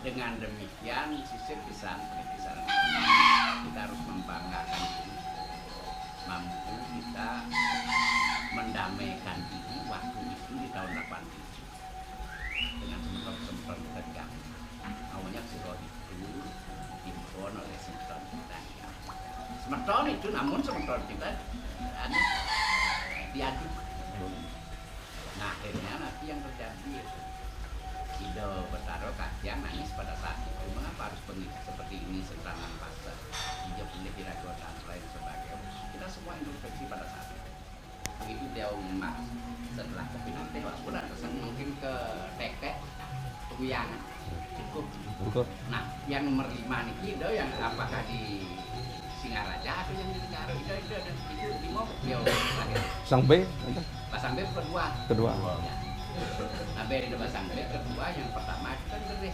Dengan demikian sisir pisan kita harus membanggakan diri, mampu kita mendamaikan diri waktu itu di tahun 87 dengan semprot-semprot tegang. Awalnya surau itu diimpon oleh semprot kita. Semprot itu namun semprot kita diaduk. Nah akhirnya nanti yang terjadi itu Ido bertaruh kajian nangis pada saat itu. Mengapa harus seperti ini serangan pasar? Dia pilih diragukan dan lain sebagainya. Kita semua introspeksi pada saat itu. Begitu dia emas setelah kepinang tewas pun ada mungkin ke tekek penguyangan cukup. Nah yang nomor 5 nih Ido yang apakah di Singaraja atau yang di Ngaru itu di mau dia Sang B? Pasang B kedua. Ya. Nah beri debat sangre kedua yang pertama itu kan Gereh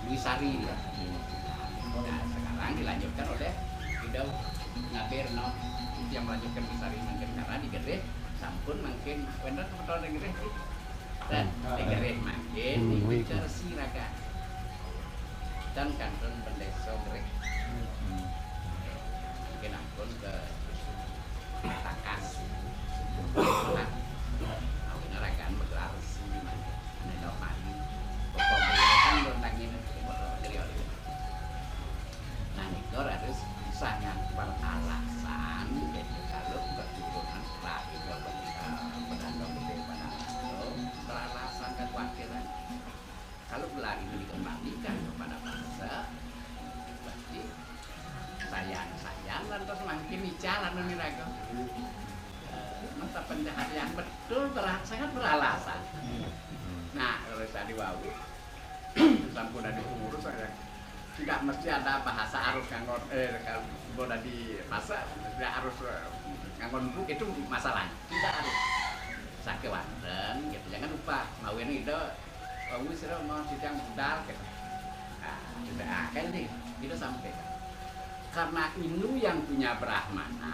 Wisari ya. Nah sekarang dilanjutkan oleh Ido Ngaber yang melanjutkan Wisari mungkin karena di Gereh sampun mungkin benar betul di Gereh dan di Gereh makin di Siraga dan kanton pendeso Gereh mungkin ampun ke Takas ragaan bergelar sini mana mandi pokoknya kan bertangin nah nikor harus bisa nyamper alasan jadi kalau keturunan lagi pedandong gede pada beralasan kekhawatiran kalau gelar itu dikembalikan kepada bangsa berarti sayang lantas makin bicara nih raga mata penjahat yang betul sangat beralasan. Nah kalau saya diwawu sampun ada pengurus saya tidak mesti ada bahasa arus nganggon kalau di masa tidak harus nganggon buku itu masalah tidak harus sakewanten gitu jangan lupa mau ini itu wawu sih mau sidang budal gitu nah kan nih kita sampaikan karena Inu yang punya Brahmana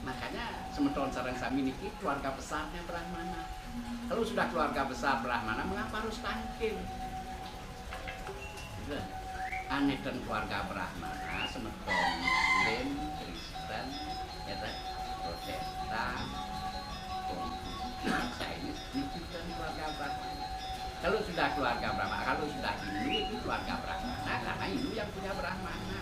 Makanya semeton sareng sami niki keluarga besarnya Brahmana. Kalau sudah keluarga besar Brahmana, mengapa harus tangkil? Aneh dan keluarga Brahmana, semeton Muslim, Kristen, ya Protestan, Chinese, itu kan keluarga Brahmana. Kalau sudah keluarga Brahmana, kalau sudah Hindu itu keluarga Brahmana, karena Hindu yang punya Brahmana.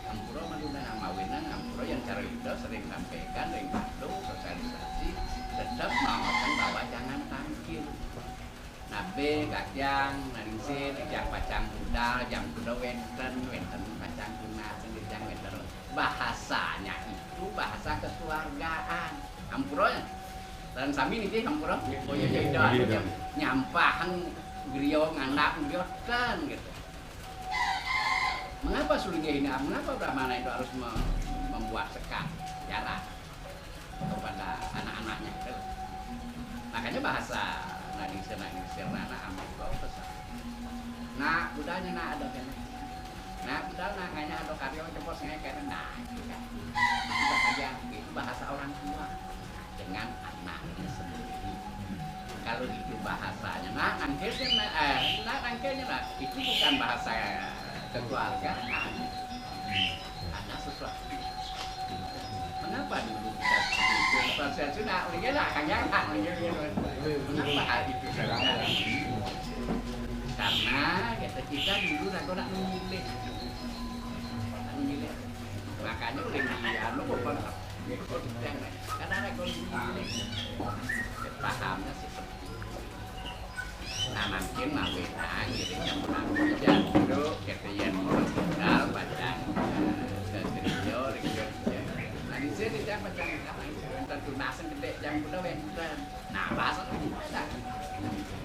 Ampura menunda nama wenang, Ampura yang cara Yuda sering sampaikan, sering bandung, sosialisasi, tetap mengatakan bahwa jangan tangkil. Nabe, kakjang, naringsin, yang pacang budal, yang budal wenten pacang guna, sendiri wenten. Bahasanya itu bahasa kekeluargaan. Ampura dan sami niki Ampura, oh iya, nyampahan griyo nganak griyo kan gitu. Mengapa sulingnya ini? Mengapa Brahmana itu harus membuat sekat jarak kepada anak-anaknya? Makanya bahasa naningsir anak amat bau besar. Nah, budanya nak ada kan? Nah, budal nakanya ada karyo cepos ngekeren. Nah, itu kan. Itu bahasa orang tua dengan anaknya sendiri. Kalau itu bahasanya, nangkirnya lah, itu bukan bahasa kekeluargaan, ada sesuatu. Mengapa dulu kita seperti proses sudah, udah lah kan ya, mengapa hal itu terjadi? Karena kita dulu nak memilih, makanya udah dianu bukan karena aku memilih, pahamnya seperti. Nah mungkin mawena gitu yang menanggung jadul ketian modal bacaan kegerio nah di sini dia bacaan dan tunasan gede yang udah wenten nah bahasa itu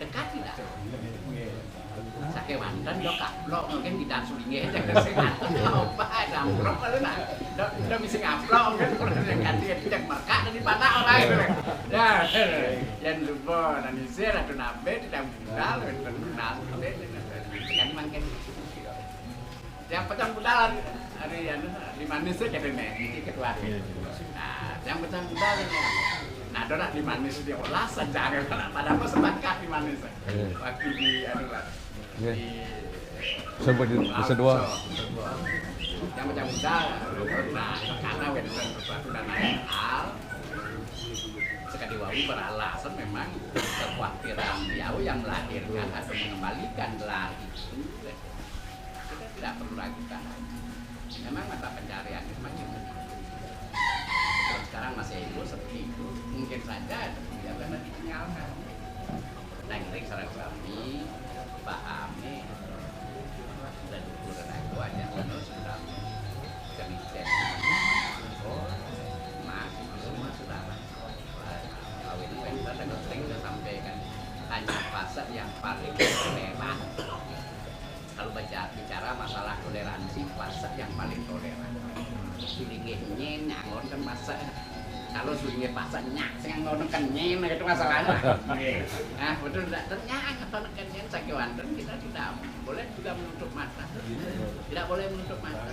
dekat tidak sakit wanten do kaplok mungkin tidak sulingnya aja kesehatan apa ada amplop kalau nak udah bisa ngaplok kan kurang ganti yang merkat dari mana orang itu ya yang lupa dan isi ada nabe tidak budal dan budal kan makin yang pecah budal hari di manis saja deh ini ketua nah yang pecah budal nah dona di manis dia olah saja pada apa sebakat di manis waktu di sampai di Sedua yang macam budal nah karena wenten sesuatu dan hal sekali wawu beralasan memang kekhawatiran beliau yang melahirkan atau mengembalikan gelar itu kita tidak perlu ragukan memang mata pencarian itu macam itu sekarang masih itu seperti itu mungkin saja dia benar ditinggalkan nah ini saran kami Pak Ame dan ukuran aku aja sudah kemisian masih semua sudah kawin wenten dan sering sudah sampaikan hanya fase yang paling toleran kalau bicara masalah toleransi fase yang paling toleran sulingnya nyangon kan masa kalau sulingnya pasanya nyangon kan nyen itu masalahnya nah betul tidak ternyata kalau kan nyen sakit wanten kita tidak boleh juga menutup mata tidak boleh menutup mata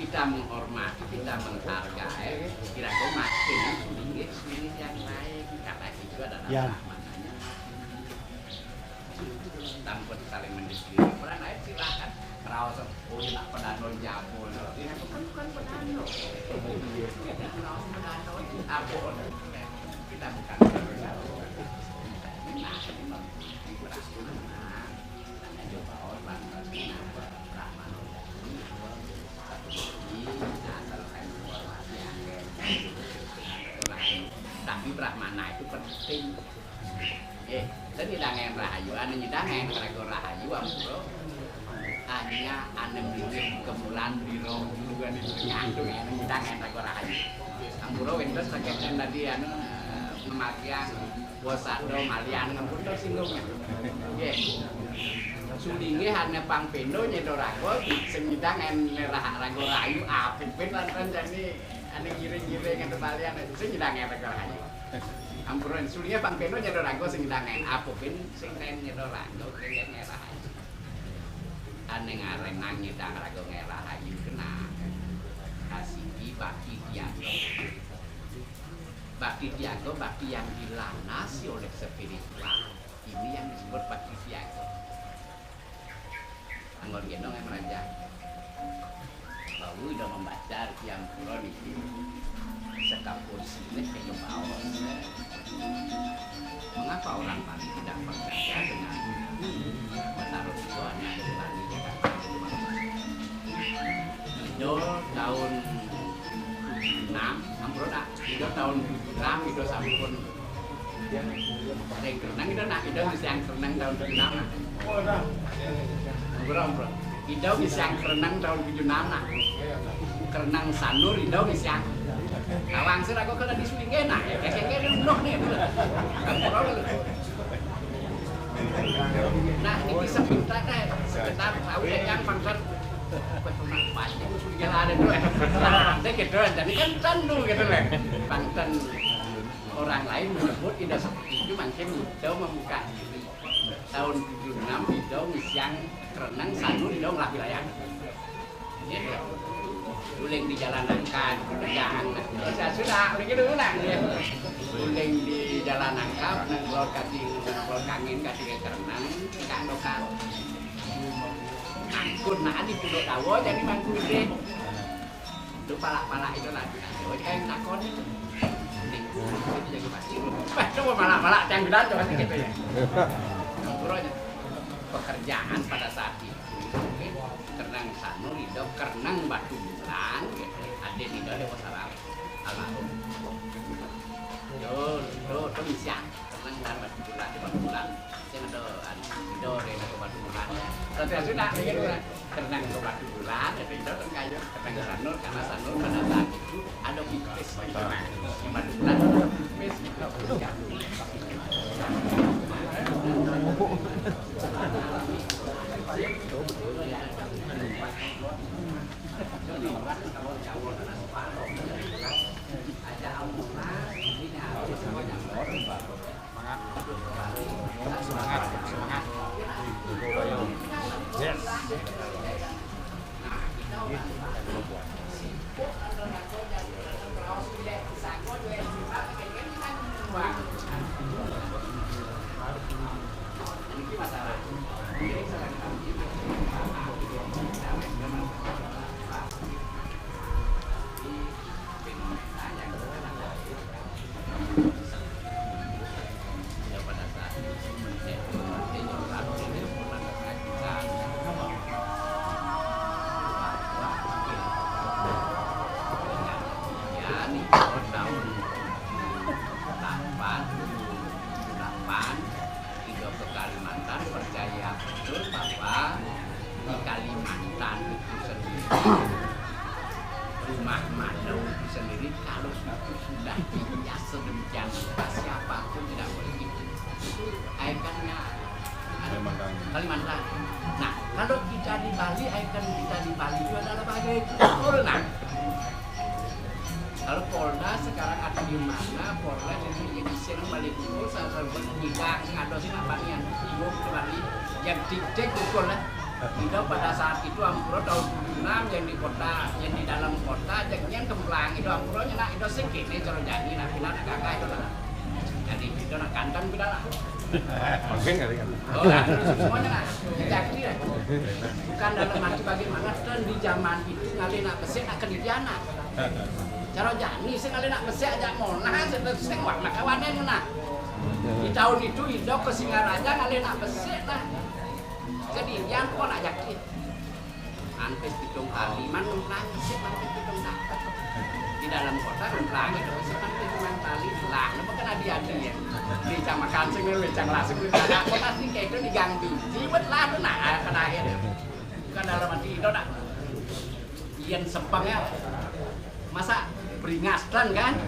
kita menghormati kita menghargai kira-kira makin sulingnya yang lain karena itu adalah maknanya tanpa saling mendiskriminasi orang lain silakan kalau oh tak pedano jamu ini bukan pedano apa kita bukan pedano jamu nah ini berasal tanya coba orang Brahmana asal saya tapi Brahmana itu penting dan hidangan rahayu ane hidangan ragu rahayu Ampura hanya ane beli kemulan biro juga di nyantung ane hidangan ragu rahayu Ampura winter sakitnya tadi ane memakian bosado malian Ampura singgungnya sulingnya hanya pangpendo nyedo ragu sing hidangan ragu rahayu apipin lantan jadi ane giring-giring ane balian sing hidangan ragu rahayu Ampuran sulingnya pangpendo nyedo ragu sing hidangan apipin sing nen nyedo ragu kaya ngerah ane ngareng nang nyedang ragu ngerah ayu kena kasiki Bakti Tiago. Bakti Tiago, bakti yang dilanasi oleh spiritual. Ini yang disebut Bakti Tiago. Anggon gendong yang meraja. Bahwa sudah membaca yang Quran ini sekapun sini ke bawah. Mengapa orang Bali tidak percaya dengan menaruh tujuannya dari Bali? Itu tahun 6, Amroda. Itu tahun 6 itu sampun. Renang itu nak itu bisa renang tahun 76. Amroda. Itu bisa renang tahun 76 nak. Renang Sanur itu bisa. Awang sih aku kena disulinge nak. Kayak nuh nih. Amroda. Nah, ini bisa pintar deh. Sebentar tahu yang pangkat petunang pasti usulnya ada dulu ada gitu jadi kan candu gitu lah Banten orang lain menyebut tidak seperti itu mungkin Ido membuka diri tahun 76 Ido misyang kerenang Sanu Ido ngelah wilayah gitu uling di jalan Nangka jangan sudah uling dulu nak uling di jalan Nangka nang keluar kangin kasih kerenang ikan lokal angkut nah di Pulau Dawo jadi mangku gede itu palak-palak itu lah kayak takon itu itu jadi pasti coba palak-palak yang gede coba gitu ya angkurannya pekerjaan pada saat itu kerenang Sanur itu kerenang batu bulan gitu ada di dalam masalah almarhum itu bisa kerenang dan batu bulan yang ada dari batu bulan tapi sudah begitu kan kerenang ke batu bulan itu kan kayu kerenang Sanur karena Sanur pada saat itu ada bipis yang batu bulan bipis semangat yes rumah Mano itu sendiri kalau itu sudah dihias sedemikian rupa siapapun tidak boleh itu ikonnya Kalimantan. Nah kalau kita di Bali ikon kita di Bali itu adalah bagai Polda. Kalau Polda sekarang ada di mana Polda itu jadi sering balik itu salah satu jika ada sih apanya ibu ke Bali yang dicek betul lah. Tidak pada saat itu Ampuro tahun 76 yang di kota, yang di dalam kota, yang kembang itu Ampuronya nak itu sedikit nih kalau jadi nak bilang kakak itu lah. Jadi itu nak kantong kita lah. Mungkin kali kan. Oh, nah, semuanya nak jadi lah. Bukan dalam arti bagaimana dan di zaman itu ngalih nak besek nak kediana. Cara jadi sih ngalih nak besek aja mau nah sing wak nak kawannya nak. Di tahun itu hidup ke Singaraja ngalih nak besek lah. Kedian kok nak yakin antes pitung hari manunglang sih manunglang pitung dapat di dalam kota manunglang itu sih manunglang tali lah lepas kan ada ya di camakan sing lecang langsung di sana kota sih kayak itu digang biji bet lah tuh nah kena akhir kan dalam arti itu nak ian sepangnya masa beringastan kan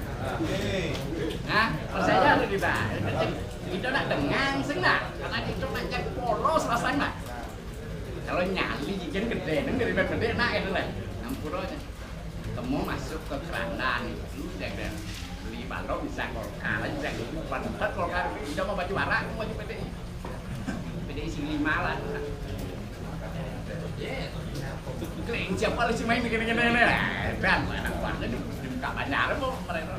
nah percaya tuh kita itu nak dengang sih nak karena itu nak yang polos rasanya kalau nyali jikin gede, neng dari gede nak itu lah, Ampuronya. Kamu masuk ke kerandan itu, jangan beli balok bisa golkar, jangan pantat golkar. Tidak mau baju warna, mau baju PDI. PDI sing 5 lah. Kering siapa sih main gini-gini lah, dan anak warna Banyak mau mereka.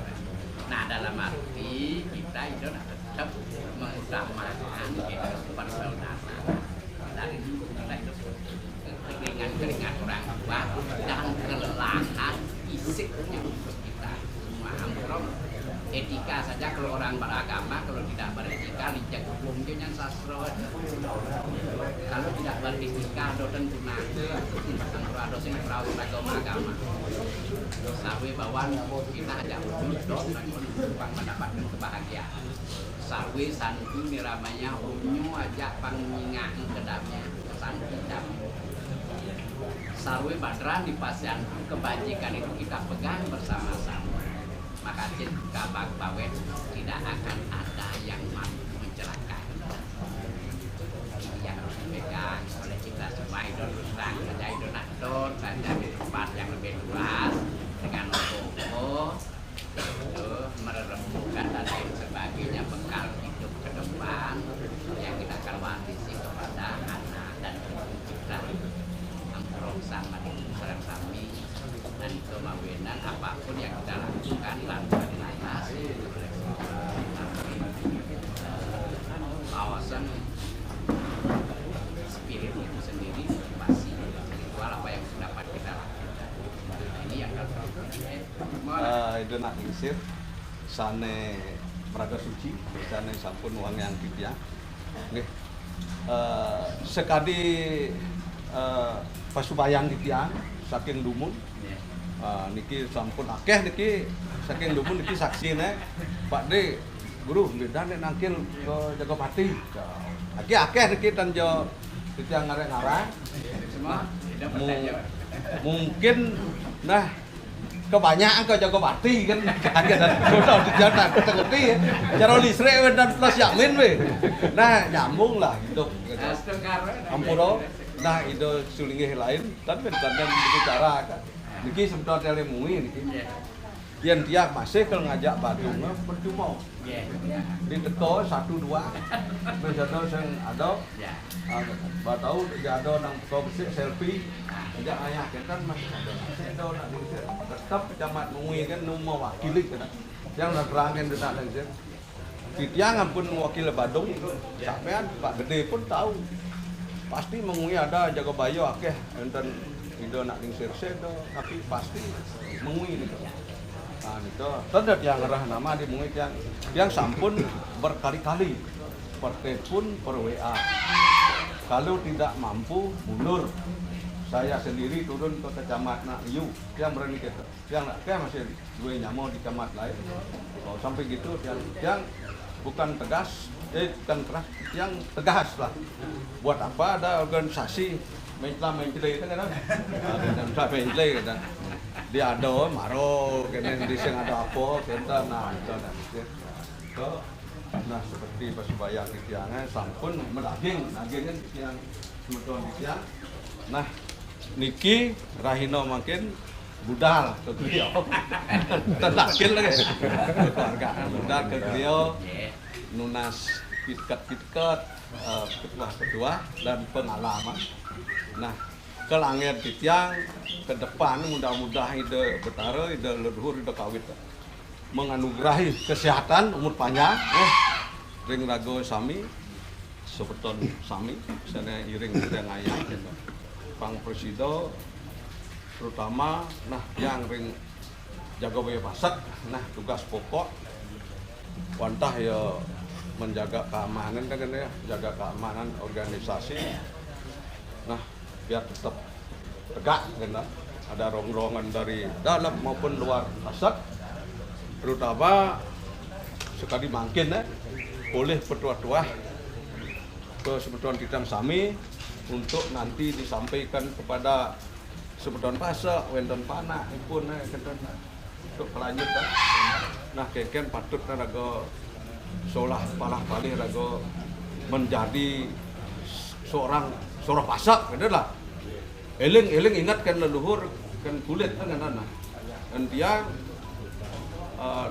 Nah dalam arti kita itu tetap mengutamakan persaudaraan dari kita itu keringan orang tua dan kelelahan fisiknya untuk kita semua. Amrom etika saja kalau orang beragama, kalau tidak beretika licek hukumnya yang sastra. Kalau tidak beretika do tentu nake angkro ado sing rawu agama. Sawe bawan kita ajak duduk dan mendapatkan kebahagiaan. Sawe santu niramanya unyu ajak pangingat kedamnya santu dam. Sarwe badran di pasyanku kebajikan itu kita pegang bersama-sama. Maka jika bawet tidak akan ada yang mampu mencelakai. Yang harus dipegang oleh kita semua itu terang saja itu nakdon saja di tempat yang lebih luas dengan obo itu merembukan dan lain sebagainya bekal hidup ke depan yang kita akan warisi kepada anak dan cucu kita. Angkrom sama dengan kami dan kemawinan apapun yang kita lakukan tanpa dilandasi oleh kawasan spirit itu sendiri pasti spiritual apa yang dapat kita lakukan. Ini yang itu nak isir sane Praga Suci sane sampun uang yang kita nggih sekadi pasubayang kita saking lumun niki sampun akeh niki saking lumun niki saksine Pak De guru beda nek nangkil ke Jagopati akeh niki dan jo kita ngarang-ngarang semua mungkin nah kebanyakan ke Jagopati kan kaget dan udah dijalan ngerti ya cara listrik dan plus yamin we nah nyambung lah hidup gitu ampuro nah itu sulingih lain tapi dan bicara kan niki sebetulnya telemui niki yang dia masih kalau ngajak badungnya percuma di teko 1 2 misalnya yang ada batau dia ada nang teko besik selfie ajak ayah kan masih ada nak tetap camat mengui kan mau wakili kan yang nak kerangin dekat lagi Titiang ampun wakil Badung sampean Pak Gede pun tahu pasti mengui ada jaga bayo akeh enten itu nak dingsirse tapi pasti mengui gitu. Nah itu tendet yang ngerah nama di mengui yang sampun berkali-kali pertelepon per WA. Kalau tidak mampu mundur. Saya sendiri turun ke Kecamat Yu, yang berani kita, yang masih dua nyamuk di camat lain. Oh, sampai gitu, yang bukan tegas, bukan keras, yang tegas lah. Buat apa ada organisasi mencela itu kan? Ada mencela kan? Dia ada maro, kemudian di sini ada apa, kita nah itu nah seperti Persebaya Kitiangan, sampun menaging kan yang semeton Kitiang. Nah niki Rahino makin budal ke beliau tentakil lagi keluargaan budal ke beliau nunas pitket ketua dan pengalaman. Nah kelangir Kitiang ke depan mudah-mudahan ide betara ide leluhur ide kawit menganugerahi kesehatan umur panjang ring rago sami seperton sami sana iring yang ayah Bang Presido terutama nah yang ring jaga baya pasak nah tugas pokok wantah ya menjaga keamanan kan ya jaga keamanan organisasi nah biar tetap tegak kan ada rongrongan dari dalam maupun luar pasak terutama sekali mungkin boleh petua-tua ke sebetuan kita sami untuk nanti disampaikan kepada sebetuan pasak, wendon panah pun untuk kelanjutan. Nah keken patut rago solah palah palih rago menjadi seorang pasak gitu lah. Eling ingatkan leluhur kan kulit kan anak. Dan dia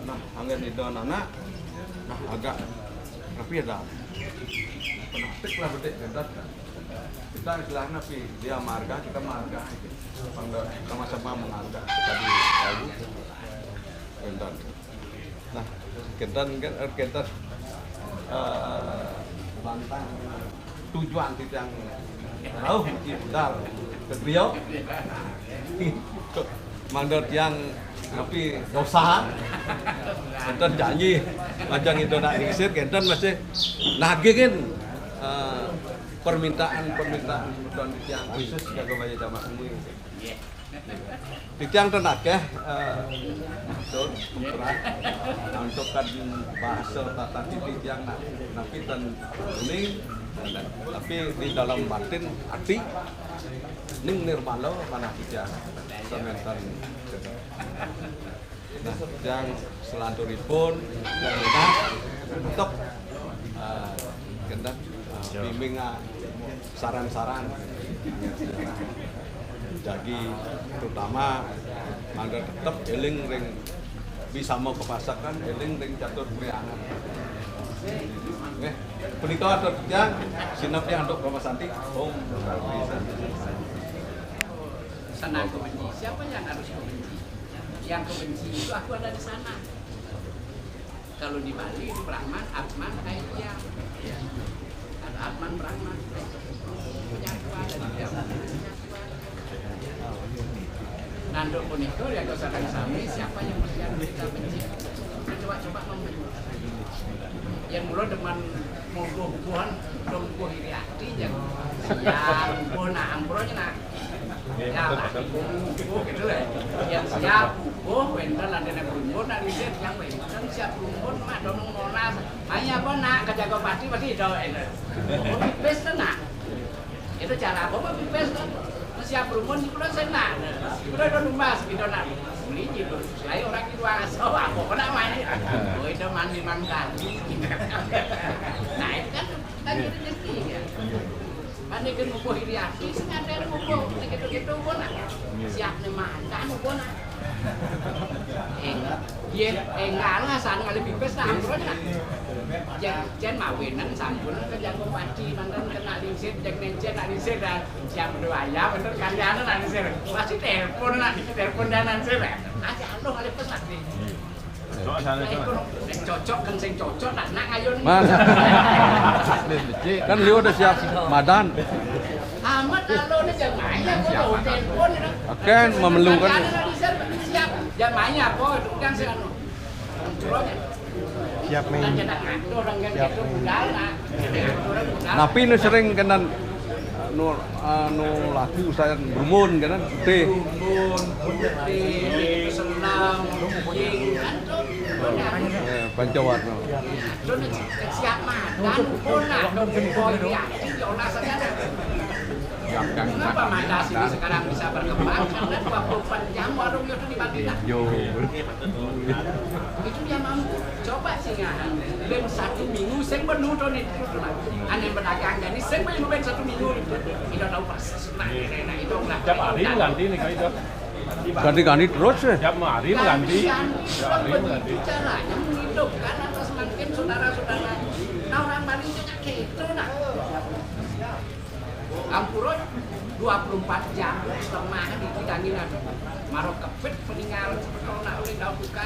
nah angin itu anak nah agak tapi ada penatik lah bedek gendat kita istilahnya tapi dia marga kita marga sama-sama mengharga tadi tahu Kendan. Nah, kendan kan kendan lantang tujuan yang jauh di budal ke beliau mandor yang tapi dosa kendan janji macam itu nak diisir kendan masih nagihkan permintaan dan yang khusus jago bayi jamaah umum yang tenaga untuk kan bahasa tata titik yang nabi dan ini tapi di dalam batin arti ning nirmalo mana kita sementan nah yang selanjutipun yang lunas untuk kendak bimbing saran-saran jadi terutama mangga tetap eling ring bisa mau kepasakan eling ring catur priangan. Punika terjang sinap yang untuk Bapak Santi Om bisa. Sana kebenci, siapa yang harus kebenci? Yang kebenci itu aku ada di sana. Kalau di Bali itu Brahman, Atman, kayak dia. Ada Atman, Brahman. Punya aku ada di dia. Nando puniko yang kau sadari sami siapa yang harus kita benci? Coba membenci. Yang mula deman mungkuh-mungkuhan mungkuh iri hati yang siap mungkuh nah ampurnya nak ya lah mungkuh gitu lah yang siap mungkuh wender landena mungkuh nak riset yang wender siap mungkuh mak domong nona hanya apa nak kejaga pasti itu oh pipes nak itu cara apa pipes kan siap rumun itu lah senang itu udah numbas gitu nak beli gitu selain orang itu asal aku kena main oh itu mandi kali nah itu kan rezeki kan mandi ke mumpung iri hati sengaja mumpung gitu pun siap nih makan pun enggak lah sana kali pipes tak ambrol nak jen mawinan sampun kejago padi mantan kena lingsir jeng nencen nak lingsir dan jam 2 ya bener kalian nak lingsir pasti telepon dan lingsir aja lo kali pesan nih cocok kan sing cocok nak ngayon kan Leo udah siap madan amat lo nih jangan main gua telepon akan memerlukan siap jangan main apa kan sih anu siap main tapi nu sering kenan nu lagu saya bermun kan teh senang pancawarna siap madan pona boy dia olah saja kenapa Mandas ini sekarang bisa berkembang karena 24 jam warung itu di Madinah itu dia mampu coba singahan ben 1 minggu sing penuh to nih ane pedagang jadi sing ben 1 minggu itu tahu persis nah itu lah tiap hari ganti nih kayak itu ganti terus ya tiap hari ganti caranya menghidupkan atas makin saudara-saudara nah orang Bali nya gitu nah Ampuro 24 jam setengah dikidangin marok kepit peninggal kalau nak oleh daun buka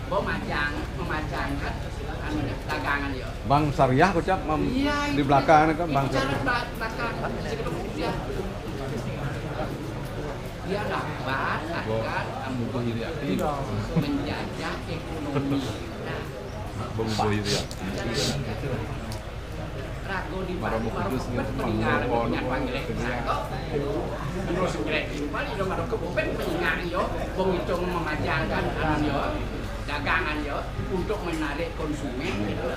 bawa memajangkan dagangan ya Bang Syariah ucap di belakang kan Bang Syariah belakang dia dapat akan Ampuro menjajah ekonomi rago di Bali marok peninggal punya panggilnya terus di Bali udah marok kepupet peninggal yo bong itu memajangkan yo dagangan yo untuk menarik konsumen gitu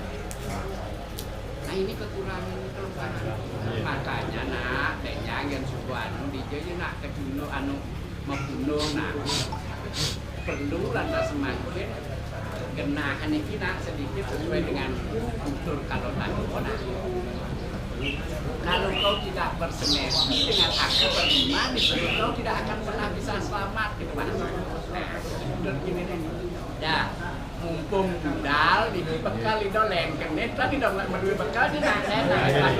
nah ini kekurangan kelemahan makanya nak jangan subuh di jadi nak keduno membunuh nak perlu lantas semakin genahan ini nak sedikit sesuai dengan kultur kalau tadi kalau kau tidak bersinergi dengan aku beriman kau tidak akan pernah bisa selamat gitu Pak. Nah, gini nih. Ya, mumpung budal iki bekal itu lengkeng net tadi dong menduwe bekal di nanten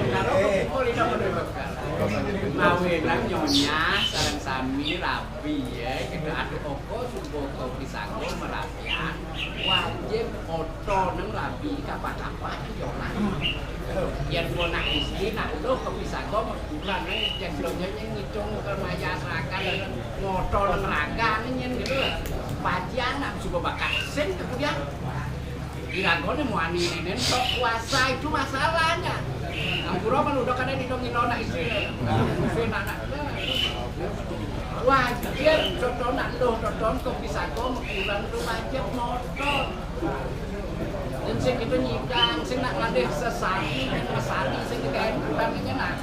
karo kumpul itu menduwe bekal mawenan nyonya sareng sami rapi ya gitu aduh oko suboto pisago merapian wajib oto nang rapi kapan-kapan yo lah yen gua nak istri nak lu ke pisago bulan yen donya ngitung ke masyarakat ngoto nang raga nyen gitu pajian nak suka bakal sen kemudian diragone mau aninin sok puasa itu masalahnya ampura kan udah kada didongin anak istri anak wajib contohnya contoh kok bisa kok ukuran itu wajib motor dan sing itu nyidang sing nak ngadeh sesari sing kayak bulannya nak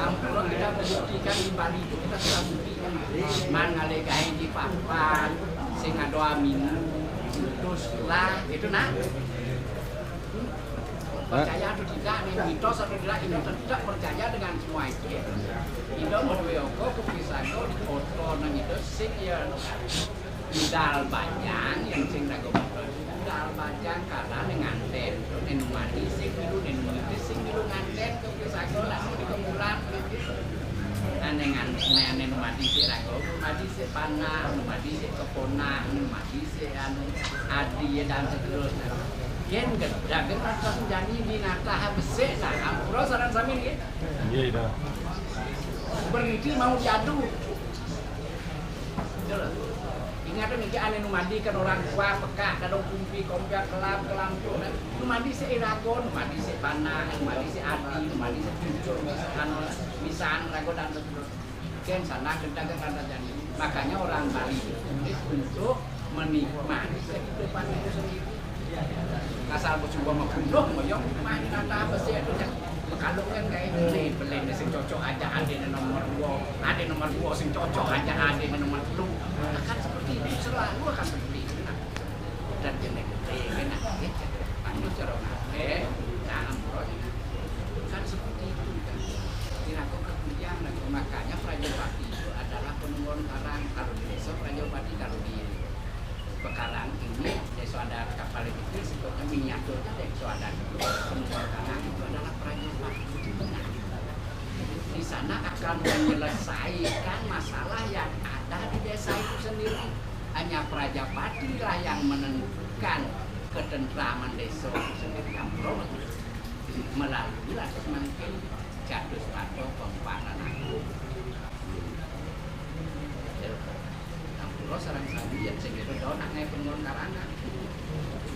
ampura kita buktikan di Bali itu kita sudah buktikan mana legahin di papan sing ada amin terus lah itu nak percaya atau tidak nih mitos atau tidak ini tidak percaya dengan semua itu itu menurut aku kepisahnya di foto nang itu sing ya budal banyak yang sing ragu budal banyak karena dengan ten nenu mati sing dulu nenu mati sing dulu nganten kepisahnya langsung di kemuran dengan nenu mati si ragu mati si panah mati si keponah mati si adi dan seterusnya yen gedak kan jadi di nata besek nah ampura saran sami nggih iya dah berhenti mau jadu ingat nih ane numadi kan orang tua peka kadang kumpi kompiak kelam tuh numadi se iragon numadi se panah numadi se adi numadi se cucur misan rago dan ken sana gedak kan jadi makanya orang Bali untuk menikmati kehidupan itu sendiri asal coba membunuh moyong main nata apa sih itu kalau kan kayak beli sing cocok aja ada nomor 2 sing cocok aja ada nomor 10 akan seperti itu selalu akan seperti itu dan jenek enak gitu panjang cara jangan kan seperti itu kan kira-kira kemudian makanya Prajopati itu adalah penunggun karang kalau di desa Prajopati kalau di Pekarang ini desa ada kapal itu sebetulnya miniaturnya desa ada penunggun karang itu adalah Prajopati di sana akan menyelesaikan masalah yang ada di desa itu sendiri hanya Prajopati lah yang menentukan ketentraman desa itu sendiri melalui lah semakin jatuh pada pempanan aku kalau sarang sami yang segitu do nak ngai pengon karangan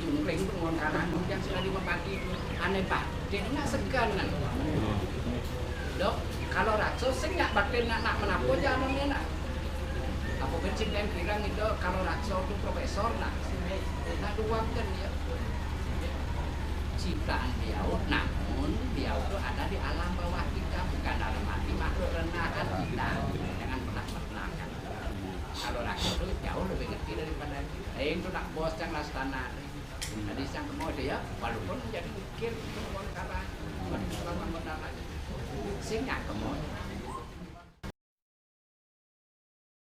jumling pengon karangan yang sudah dimepati aneh pak dia nggak segan kan dok kalau rakso sing nggak batin nak menapo jalannya nak apa bensin yang kira itu kalau rakso itu profesor nak dua kan ya ciptaan beliau namun beliau itu ada di alam bawah kita bukan dalam hati makhluk renahan kita jangan pernah merenahkan kalau rakyat itu jauh lebih ngerti daripada kita itu nak bos yang lastana jadi sang kemode ya walaupun menjadi mikir kemode karena selama modal lagi sing nggak kemode